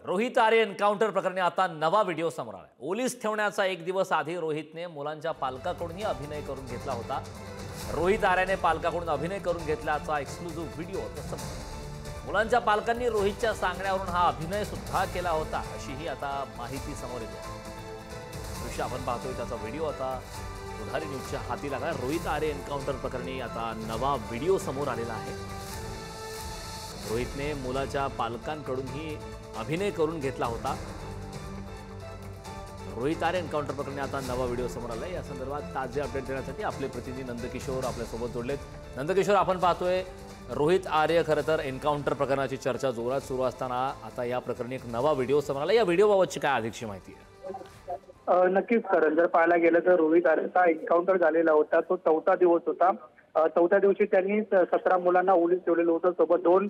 Rohit Arya encounter प्रकरणी आता नवा व्हिडिओ समोर आला। ओलीस ठेवण्याचा एक दिवस आधी रोहितने मुलांच्या पालकाकडूनही अभिनय करून घेतला होता। रोहित आर्याने पालकाकडून अभिनय करून घेतल्याचा एक्सक्लुझिव्ह व्हिडिओ समोर। मुलांच्या पालकांनी रोहितच्या सांगण्यावरून हा अभिनय सुद्धा केला होता अशीही आता माहिती समोर येते। दृश्य आपण पाहतोय त्याचा व्हिडिओ आता पुढारी न्यूजच्या हाती लागला। रोहित आर्य एन्काउंटर प्रकरणी आता नवा व्हिडिओ समोर आलेला आहे। रोहितने मुलाच्या पालकांकडूनही अभिनय करून घेतला होता। रोहित आर्य एन्काउंटर प्रकरणी आता नवा व्हिडिओ समोर आलाय। या संदर्भात ताजे अपडेट देण्यासाठी आपले प्रतिनिधी नंदकिशोर आपल्यासोबत जोडलेत। नंदकिशोर, आपण पाहतोय रोहित आर्य खरं तर एन्काउंटर प्रकरणाची चर्चा जोरात सुरू असताना आता या प्रकरणी एक नवा व्हिडिओ समोर आला। या व्हिडिओबाबतची काय अधिकची माहिती आहे? नक्कीच करण, जर पाहायला गेलं तर रोहित आर्यचा एन्काउंटर झालेला होता तो 4था दिवस होता। 4थ्या दिवशी त्यांनी 17 मुलांना ओलीस ठेवलेलं होतं। सोबत 2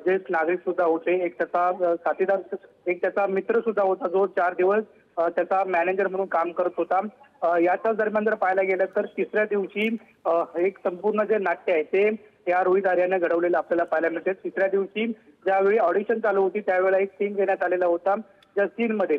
ज्येष्ठ नागरिक सुद्धा होते, एक त्याचा साथीदार, एक त्याचा मित्र सुद्धा होता जो 4 दिवस त्याचा मॅनेजर म्हणून काम करत होता। याच्याच दरम्यान जर पाहायला गेलं तर 3ऱ्या दिवशी एक संपूर्ण जे नाट्य आहे ते या रोहित आर्याने घडवलेलं आपल्याला पाहायला मिळते। 3ऱ्या दिवशी ज्यावेळी ऑडिशन चालू होती त्यावेळेला एक सीन देण्यात आलेला होता। ज्या सीन मध्ये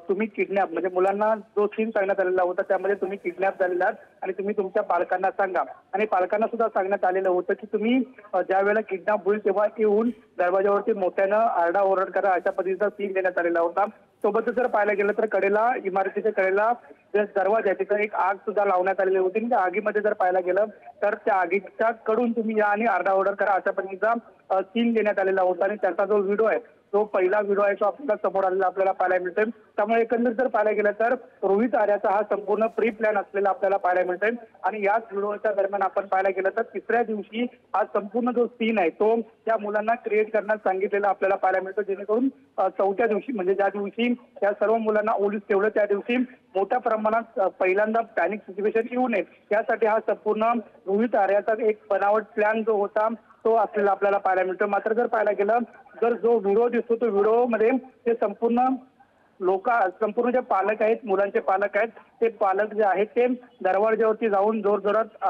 तुम्ही किडनॅप, म्हणजे मुलांना जो सीन सांगण्यात आलेला होता त्यामध्ये तुम्ही किडनॅप झालेला आणि तुम्ही तुमच्या पालकांना सांगा, आणि पालकांना सुद्धा सांगण्यात आलेलं होतं की तुम्ही ज्या वेळेला किडनॅप होईल तेव्हा येऊन दरवाजावरती मोठ्यानं आरडाओरड करा, अशा पद्धतीचा सीन देण्यात आलेला होता। सोबतच जर पाहायला गेलं तर कडेला, इमारतीच्या कडेला जे दरवाजा आहे तिथं एक आग सुद्धा लावण्यात आलेली होती। त्या आगीमध्ये जर पाहायला गेलं तर त्या आगीच्या कडून तुम्ही या आणि आरडाओरड करा, अशा पद्धतीचा सीन देण्यात आलेला होता। आणि त्याचा जो व्हिडिओ आहे तो पहिला व्हिडिओ आहे तो आपल्याला समोर आलेला आपल्याला पाहायला मिळतोय। त्यामुळे एकंदरीत जर पाहायला गेलं तर रोहित आर्याचा हा संपूर्ण प्री प्लॅन असलेला आपल्याला पाहायला मिळतोय। आणि याच व्हिडिओच्या दरम्यान आपण पाहायला गेलं तर 3ऱ्या दिवशी हा संपूर्ण जो सीन आहे तो त्या मुलांना क्रिएट करण्यास सांगितलेला आपल्याला पाहायला मिळतो, जेणेकरून 4थ्या दिवशी म्हणजे ज्या दिवशी त्या सर्व मुलांना ओलीस ठेवलं त्या दिवशी मोठ्या प्रमाणात पहिल्यांदा पॅनिक सिच्युएशन येऊ नये यासाठी हा संपूर्ण रोहित आर्याचा एक बनावट प्लॅन जो होता तो असलेला आपल्याला पाहायला मिळतो। मात्र जर पाहायला गेलं जर जो व्हिडिओ दिसतो तो व्हिडिओमध्ये ते संपूर्ण जे पालक आहेत, मुलांचे पालक आहेत, ते पालक जे आहेत ते दरवाजावरती जाऊन जोरजोरात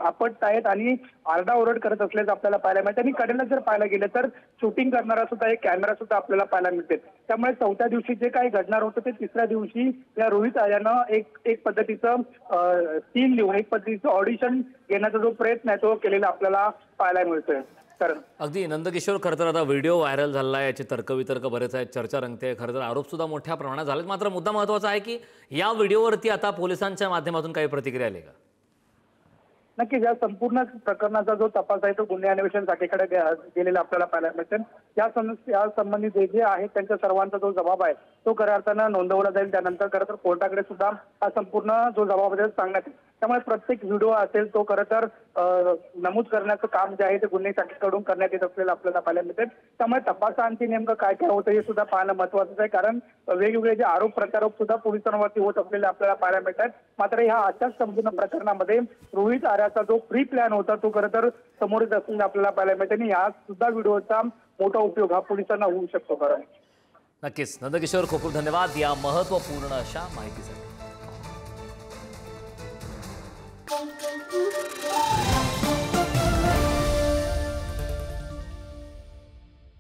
आपटतायत आणि आरडाओरड करत असल्याचं आपल्याला पाहायला मिळतं। आणि कडेला जर पाहायला गेलं तर शूटिंग करणारा सुद्धा एक कॅमेरा सुद्धा आपल्याला पाहायला मिळते। त्यामुळे 4थ्या दिवशी जे काही घडणार होतं ते 3ऱ्या दिवशी या रोहित आर्यानं एक पद्धतीचं सीन लिहून, एक पद्धतीचं ऑडिशन घेण्याचा जो प्रयत्न आहे तो केलेला आपल्याला पाहायला मिळतोय। अगदी नंदकिशोर, खरं तर आता व्हिडिओ व्हायरल झाला आहे, याचे तर्कवितर्क बरेच आहेत, चर्चा रंगते, खरं तर आरोप सुद्धा मोठ्या प्रमाणात झालेत। मात्र मुद्दा महत्त्वाचा आहे की या व्हिडिओवरती आता पोलिसांच्या माध्यमातून काही प्रतिक्रिया आली का? नक्कीच या संपूर्ण प्रकरणाचा जो तपास आहे तो गुन्हे अन्वेषण शाखेकडे गेलेला आपल्याला पाहायला मिळते। या संबंधित जे आहेत त्यांच्या सर्वांचा जो जबाब आहे तो खऱ्या अर्थानं नोंदवला जाईल। त्यानंतर खरं तर कोर्टाकडे सुद्धा हा संपूर्ण जो जबाब आहे सांगण्यात येईल। त्यामुळे प्रत्येक व्हिडिओ असेल तो खरं तर नमूद करण्याचं काम जे आहे ते गुन्हे शाखेकडून करण्यात येत असलेलं आपल्याला पाहायला मिळते। त्यामुळे तपासाअंती नेमकं काय काय होतं हे सुद्धा पाहणं महत्त्वाचं आहे, कारण वेगवेगळे जे आरोप प्रत्यारोप सुद्धा पोलिसांवरती होत असलेले आपल्याला पाहायला मिळतात। मात्र ह्या अशाच संपूर्ण प्रकरणामध्ये रोहित आर्याचा जो प्री प्लॅन होता तो खरं तर समोर येत असलेला आपल्याला पाहायला मिळते आणि या सुद्धा व्हिडिओचा मोठा उपयोग हा पोलिसांना होऊ शकतो। कारण नक्कीच नंदकिशोर, खूप खूप धन्यवाद या महत्त्वपूर्ण अशा माहितीसाठी।